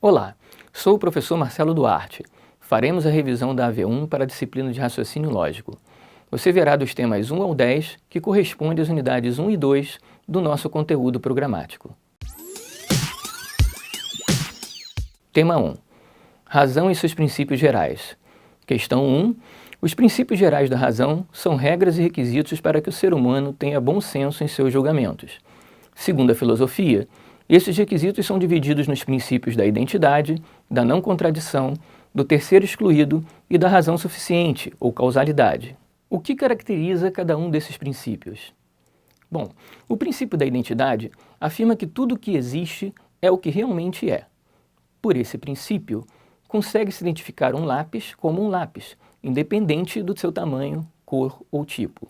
Olá, sou o professor Marcelo Duarte. Faremos a revisão da AV1 para a disciplina de Raciocínio Lógico. Você verá dos temas 1 ao 10, que correspondem às unidades 1 e 2 do nosso conteúdo programático. Tema 1. Razão e seus princípios gerais. Questão 1. Os princípios gerais da razão são regras e requisitos para que o ser humano tenha bom senso em seus julgamentos. Segundo a filosofia, esses requisitos são divididos nos princípios da identidade, da não contradição, do terceiro excluído e da razão suficiente, ou causalidade. O que caracteriza cada um desses princípios? Bom, o princípio da identidade afirma que tudo o que existe é o que realmente é. Por esse princípio, consegue-se identificar um lápis como um lápis, independente do seu tamanho, cor ou tipo.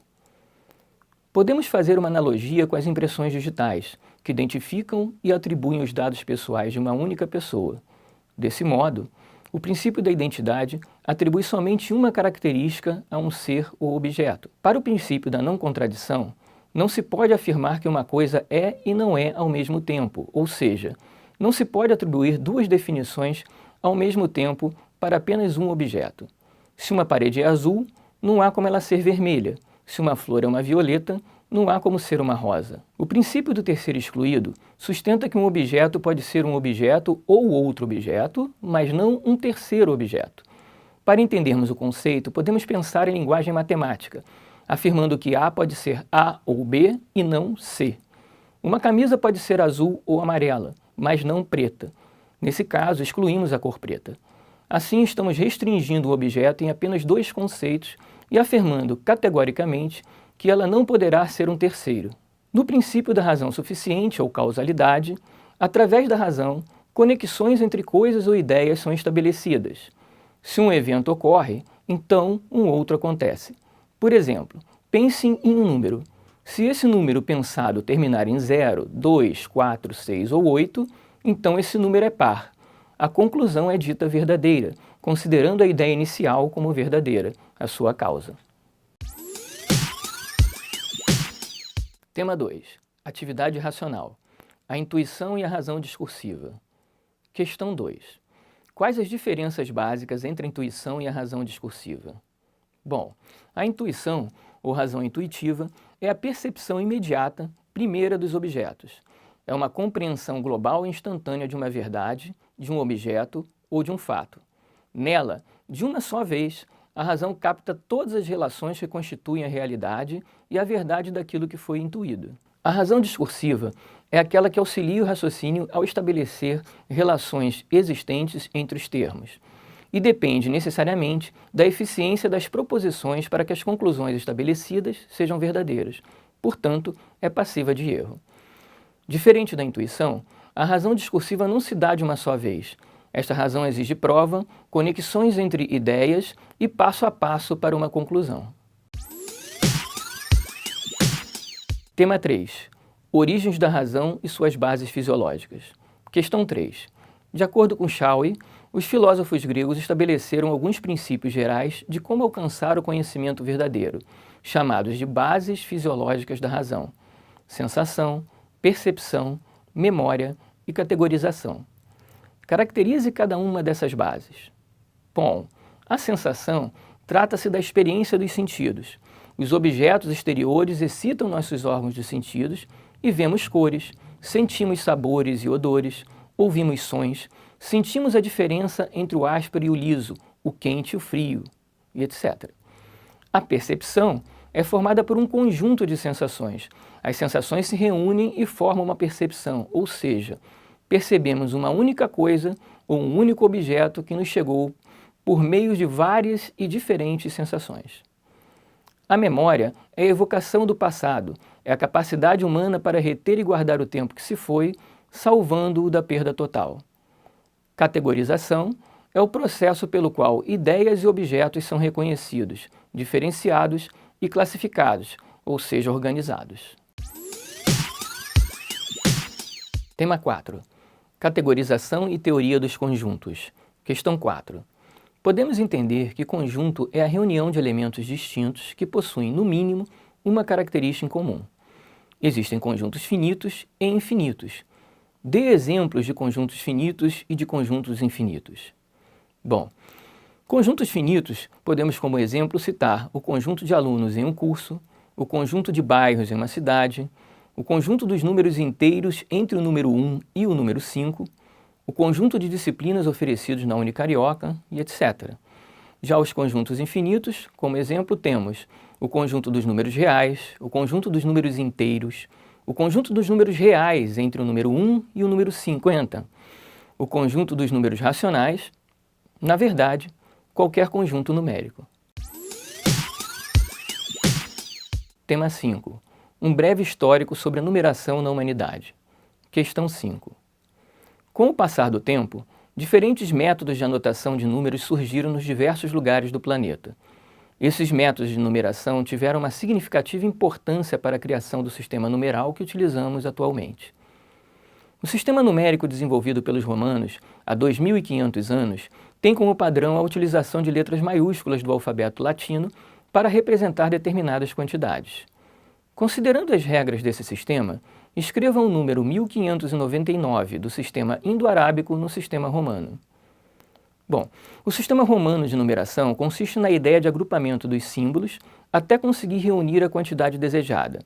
Podemos fazer uma analogia com as impressões digitais, que identificam e atribuem os dados pessoais de uma única pessoa. Desse modo, o princípio da identidade atribui somente uma característica a um ser ou objeto. Para o princípio da não contradição, não se pode afirmar que uma coisa é e não é ao mesmo tempo, ou seja, não se pode atribuir duas definições ao mesmo tempo para apenas um objeto. Se uma parede é azul, não há como ela ser vermelha. Se uma flor é uma violeta, não há como ser uma rosa. O princípio do terceiro excluído sustenta que um objeto pode ser um objeto ou outro objeto, mas não um terceiro objeto. Para entendermos o conceito, podemos pensar em linguagem matemática, afirmando que A pode ser A ou B e não C. Uma camisa pode ser azul ou amarela, mas não preta. Nesse caso, excluímos a cor preta. Assim, estamos restringindo o objeto em apenas dois conceitos e afirmando categoricamente que ela não poderá ser um terceiro. No princípio da razão suficiente ou causalidade, através da razão, conexões entre coisas ou ideias são estabelecidas. Se um evento ocorre, então um outro acontece. Por exemplo, pense em um número. Se esse número pensado terminar em 0, 2, 4, 6 ou 8, então esse número é par. A conclusão é dita verdadeira, considerando a ideia inicial como verdadeira, a sua causa. Tema 2. Atividade racional. A intuição e a razão discursiva. Questão 2. Quais as diferenças básicas entre a intuição e a razão discursiva? Bom, a intuição, ou razão intuitiva, é a percepção imediata, primeira dos objetos. É uma compreensão global e instantânea de uma verdade, de um objeto ou de um fato. Nela, de uma só vez, a razão capta todas as relações que constituem a realidade e a verdade daquilo que foi intuído. A razão discursiva é aquela que auxilia o raciocínio ao estabelecer relações existentes entre os termos e depende necessariamente da eficiência das proposições para que as conclusões estabelecidas sejam verdadeiras. Portanto, é passiva de erro. Diferente da intuição, a razão discursiva não se dá de uma só vez. Esta razão exige prova, conexões entre ideias e passo a passo para uma conclusão. Tema 3. Origens da razão e suas bases fisiológicas. Questão 3. De acordo com Chauí, os filósofos gregos estabeleceram alguns princípios gerais de como alcançar o conhecimento verdadeiro, chamados de bases fisiológicas da razão: sensação, percepção, memória e categorização. Caracterize cada uma dessas bases. Bom, a sensação trata-se da experiência dos sentidos. Os objetos exteriores excitam nossos órgãos de sentidos e vemos cores, sentimos sabores e odores, ouvimos sons, sentimos a diferença entre o áspero e o liso, o quente e o frio, e etc. A percepção é formada por um conjunto de sensações. As sensações se reúnem e formam uma percepção, ou seja, percebemos uma única coisa ou um único objeto que nos chegou por meio de várias e diferentes sensações. A memória é a evocação do passado, é a capacidade humana para reter e guardar o tempo que se foi, salvando-o da perda total. Categorização é o processo pelo qual ideias e objetos são reconhecidos, diferenciados e classificados, ou seja, organizados. Tema 4. Categorização e teoria dos conjuntos. Questão 4. Podemos entender que conjunto é a reunião de elementos distintos que possuem, no mínimo, uma característica em comum. Existem conjuntos finitos e infinitos. Dê exemplos de conjuntos finitos e de conjuntos infinitos. Bom, conjuntos finitos podemos como exemplo citar o conjunto de alunos em um curso, o conjunto de bairros em uma cidade, o conjunto dos números inteiros entre o número 1 e o número 5, o conjunto de disciplinas oferecidos na Unicarioca e etc. Já os conjuntos infinitos, como exemplo, temos o conjunto dos números reais, o conjunto dos números inteiros, o conjunto dos números reais entre o número 1 e o número 50, o conjunto dos números racionais, na verdade, qualquer conjunto numérico. Tema 5. Um breve histórico sobre a numeração na humanidade. Questão 5. Com o passar do tempo, diferentes métodos de anotação de números surgiram nos diversos lugares do planeta. Esses métodos de numeração tiveram uma significativa importância para a criação do sistema numeral que utilizamos atualmente. O sistema numérico desenvolvido pelos romanos há 2.500 anos tem como padrão a utilização de letras maiúsculas do alfabeto latino para representar determinadas quantidades. Considerando as regras desse sistema, escreva o número 1599 do sistema indo-arábico no sistema romano. Bom, o sistema romano de numeração consiste na ideia de agrupamento dos símbolos até conseguir reunir a quantidade desejada.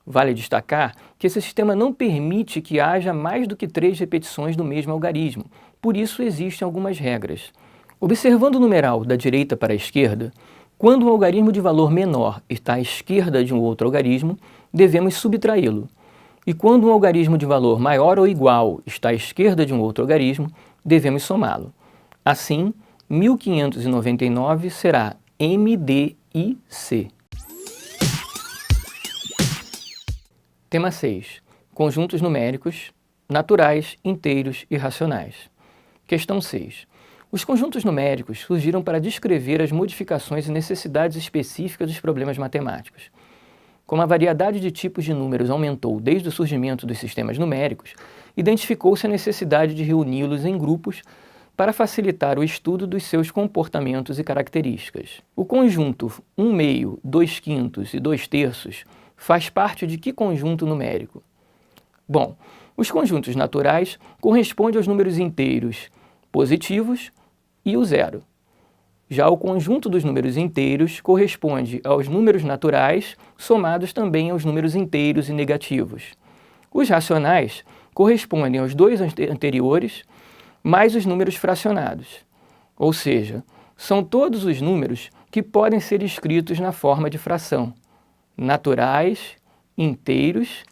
Vale destacar que esse sistema não permite que haja mais do que 3 repetições do mesmo algarismo, por isso existem algumas regras. Observando o numeral da direita para a esquerda, quando um algarismo de valor menor está à esquerda de um outro algarismo, devemos subtraí-lo. E quando um algarismo de valor maior ou igual está à esquerda de um outro algarismo, devemos somá-lo. Assim, 1599 será MDIC. Tema 6. Conjuntos numéricos, naturais, inteiros e racionais. Questão 6. Os conjuntos numéricos surgiram para descrever as modificações e necessidades específicas dos problemas matemáticos. Como a variedade de tipos de números aumentou desde o surgimento dos sistemas numéricos, identificou-se a necessidade de reuni-los em grupos para facilitar o estudo dos seus comportamentos e características. O conjunto 1/2, 2/5 e 2/3 faz parte de que conjunto numérico? Bom, os conjuntos naturais correspondem aos números inteiros positivos e o zero. Já o conjunto dos números inteiros corresponde aos números naturais somados também aos números inteiros e negativos. Os racionais correspondem aos dois anteriores mais os números fracionados, ou seja, são todos os números que podem ser escritos na forma de fração: naturais, inteiros,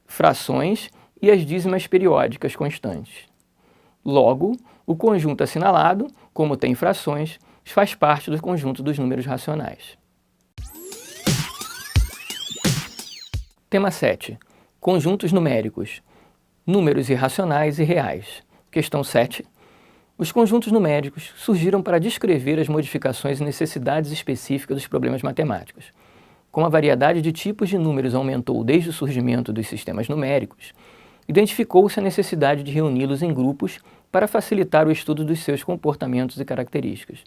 frações e as dízimas periódicas constantes. Logo, o conjunto assinalado, como tem frações, faz parte do conjunto dos números racionais. Tema 7. Conjuntos numéricos. Números irracionais e reais. Questão 7. Os conjuntos numéricos surgiram para descrever as modificações e necessidades específicas dos problemas matemáticos. Como a variedade de tipos de números aumentou desde o surgimento dos sistemas numéricos, identificou-se a necessidade de reuni-los em grupos para facilitar o estudo dos seus comportamentos e características.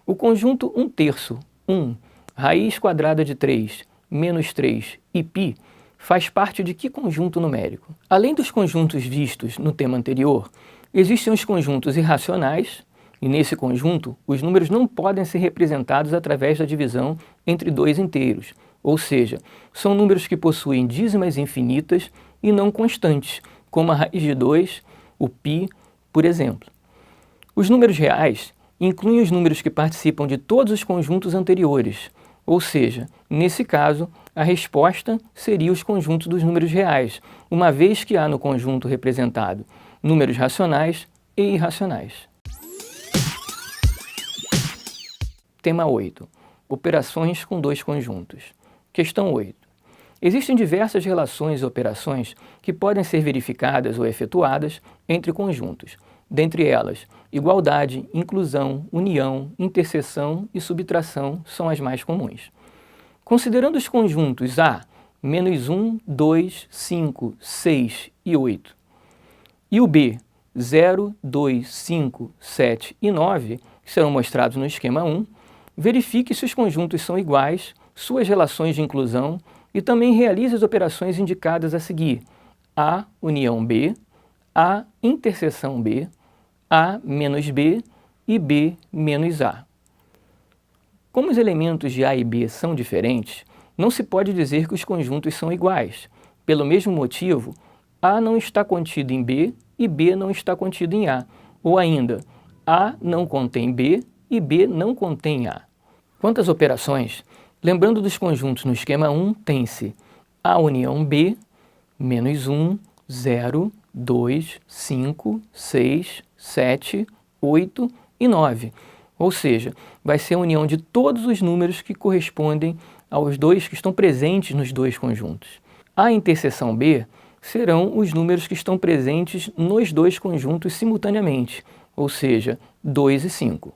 O conjunto 1/3, 1, raiz quadrada de 3, menos 3 e π faz parte de que conjunto numérico? Além dos conjuntos vistos no tema anterior, existem os conjuntos irracionais, e nesse conjunto os números não podem ser representados através da divisão entre dois inteiros, ou seja, são números que possuem dízimas infinitas e não constantes, como a raiz de 2, o π, por exemplo. Os números reais incluem os números que participam de todos os conjuntos anteriores, ou seja, nesse caso, a resposta seria os conjuntos dos números reais, uma vez que há no conjunto representado números racionais e irracionais. Tema 8. Operações com dois conjuntos. Questão 8. Existem diversas relações e operações que podem ser verificadas ou efetuadas entre conjuntos. Dentre elas, igualdade, inclusão, união, interseção e subtração são as mais comuns. Considerando os conjuntos A, -1, 2, 5, 6 e 8, e o B, 0, 2, 5, 7 e 9, que serão mostrados no esquema 1, verifique se os conjuntos são iguais, suas relações de inclusão e também realize as operações indicadas a seguir: A união B, A interseção B, A menos B e B menos A. Como os elementos de A e B são diferentes, não se pode dizer que os conjuntos são iguais. Pelo mesmo motivo, A não está contido em B e B não está contido em A. Ou ainda, A não contém B e B não contém A. Quanto às operações, lembrando dos conjuntos no esquema 1, tem-se A união B, menos 1, 0, 2, 5, 6, 7, 8 e 9. Ou seja, vai ser a união de todos os números que correspondem aos dois que estão presentes nos dois conjuntos. A interseção B serão os números que estão presentes nos dois conjuntos simultaneamente, ou seja, 2 e 5.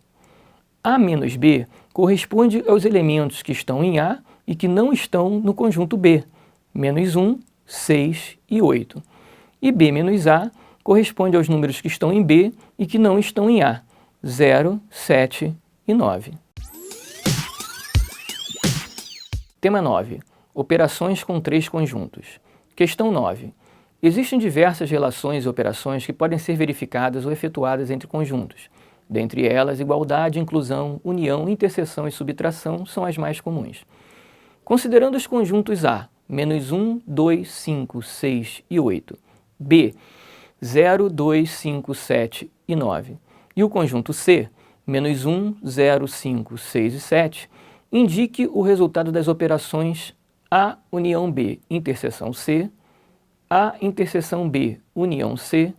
A menos B corresponde aos elementos que estão em A e que não estão no conjunto B, menos 1, 6 e 8. E B menos A corresponde aos números que estão em B e que não estão em A, 0, 7 e 9. Tema 9. Operações com três conjuntos. Questão 9. Existem diversas relações e operações que podem ser verificadas ou efetuadas entre conjuntos. Dentre elas, igualdade, inclusão, união, interseção e subtração são as mais comuns. Considerando os conjuntos A, menos 1, 2, 5, 6 e 8, B, 0, 2, 5, 7 e 9, e o conjunto C, menos 1, 0, 5, 6 e 7, indique o resultado das operações A união B interseção C, A interseção B união C,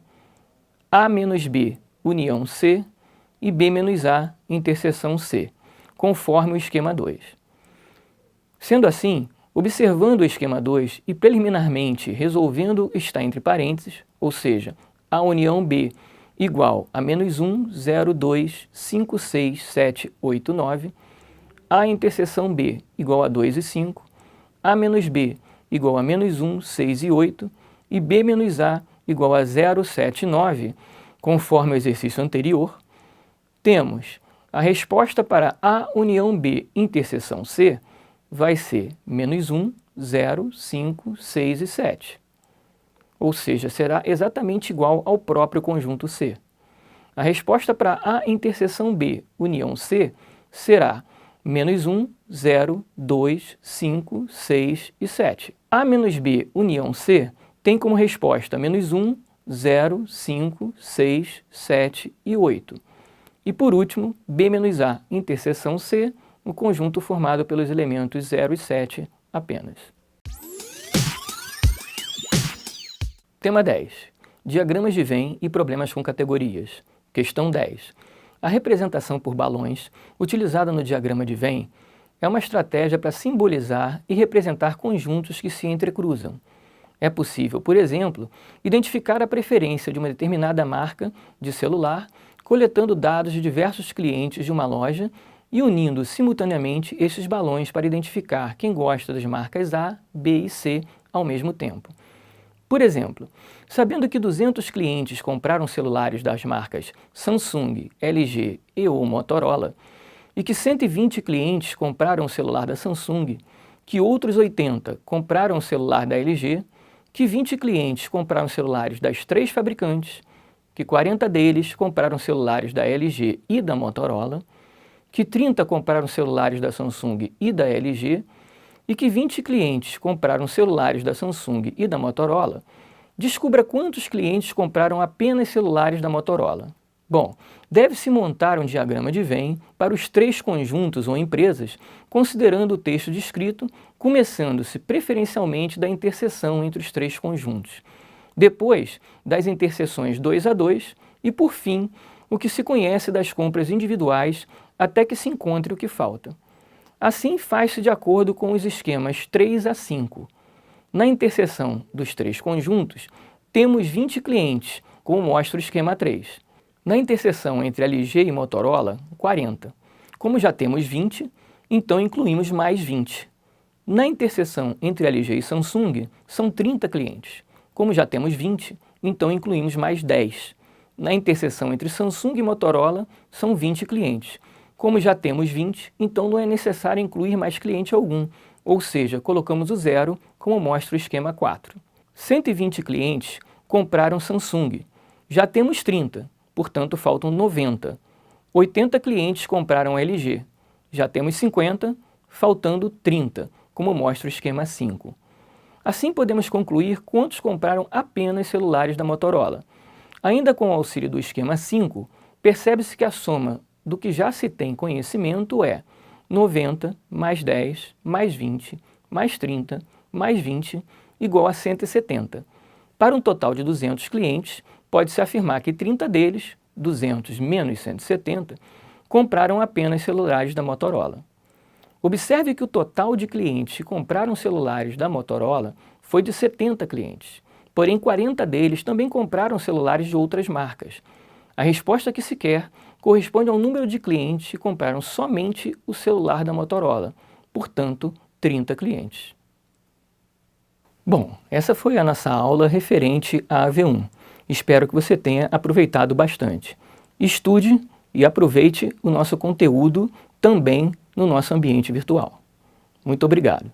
A menos B união C e B menos A interseção C, conforme o esquema 2. Sendo assim, observando o esquema 2 e preliminarmente resolvendo está entre parênteses, ou seja, A união B igual a menos 1, 0, 2, 5, 6, 7, 8, 9, A interseção B igual a 2 e 5, A menos B igual a menos 1, 6 e 8 e B menos A igual a 0, 7 e 9, conforme o exercício anterior, temos a resposta para A união B interseção C vai ser menos 1, 0, 5, 6 e 7. Ou seja, será exatamente igual ao próprio conjunto C. A resposta para A interseção B união C será menos 1, 0, 2, 5, 6 e 7. A menos B união C tem como resposta menos 1, 0, 5, 6, 7 e 8. E por último, B menos A interseção C, o conjunto formado pelos elementos 0 e 7 apenas. Tema 10. Diagramas de Venn e problemas com categorias. Questão 10. A representação por balões, utilizada no diagrama de Venn, é uma estratégia para simbolizar e representar conjuntos que se entrecruzam. É possível, por exemplo, identificar a preferência de uma determinada marca de celular, coletando dados de diversos clientes de uma loja e unindo simultaneamente esses balões para identificar quem gosta das marcas A, B e C ao mesmo tempo. Por exemplo, sabendo que 200 clientes compraram celulares das marcas Samsung, LG e ou Motorola, e que 120 clientes compraram o celular da Samsung, que outros 80 compraram o celular da LG, que 20 clientes compraram celulares das 3 fabricantes, que 40 deles compraram celulares da LG e da Motorola, que 30 compraram celulares da Samsung e da LG, e que 20 clientes compraram celulares da Samsung e da Motorola, descubra quantos clientes compraram apenas celulares da Motorola. Bom, deve-se montar um diagrama de Venn para os 3 conjuntos ou empresas, considerando o texto descrito, começando-se preferencialmente da interseção entre os 3 conjuntos, depois das interseções 2 a 2 e, por fim, o que se conhece das compras individuais até que se encontre o que falta. Assim, faz-se de acordo com os esquemas 3 a 5. Na interseção dos 3 conjuntos, temos 20 clientes, como mostra o esquema 3. Na interseção entre LG e Motorola, 40. Como já temos 20, então incluímos mais 20. Na interseção entre LG e Samsung, são 30 clientes. Como já temos 20, então incluímos mais 10. Na interseção entre Samsung e Motorola, são 20 clientes. Como já temos 20, então não é necessário incluir mais cliente algum, ou seja, colocamos o 0, como mostra o esquema 4. 120 clientes compraram Samsung, Já temos 30, portanto faltam 90. 80 clientes compraram LG. Já temos 50, faltando 30, como mostra o esquema 5. Assim podemos concluir quantos compraram apenas celulares da Motorola. Ainda com o auxílio do esquema 5, percebe-se que a soma do que já se tem conhecimento é 90 mais 10 mais 20 mais 30 mais 20 igual a 170. Para um total de 200 clientes, pode-se afirmar que 30 deles, 200 menos 170, compraram apenas celulares da Motorola. Observe que o total de clientes que compraram celulares da Motorola foi de 70 clientes, porém 40 deles também compraram celulares de outras marcas. A resposta que se quer corresponde ao número de clientes que compraram somente o celular da Motorola, portanto, 30 clientes. Bom, essa foi a nossa aula referente à AV1. Espero que você tenha aproveitado bastante. Estude e aproveite o nosso conteúdo também no nosso ambiente virtual. Muito obrigado.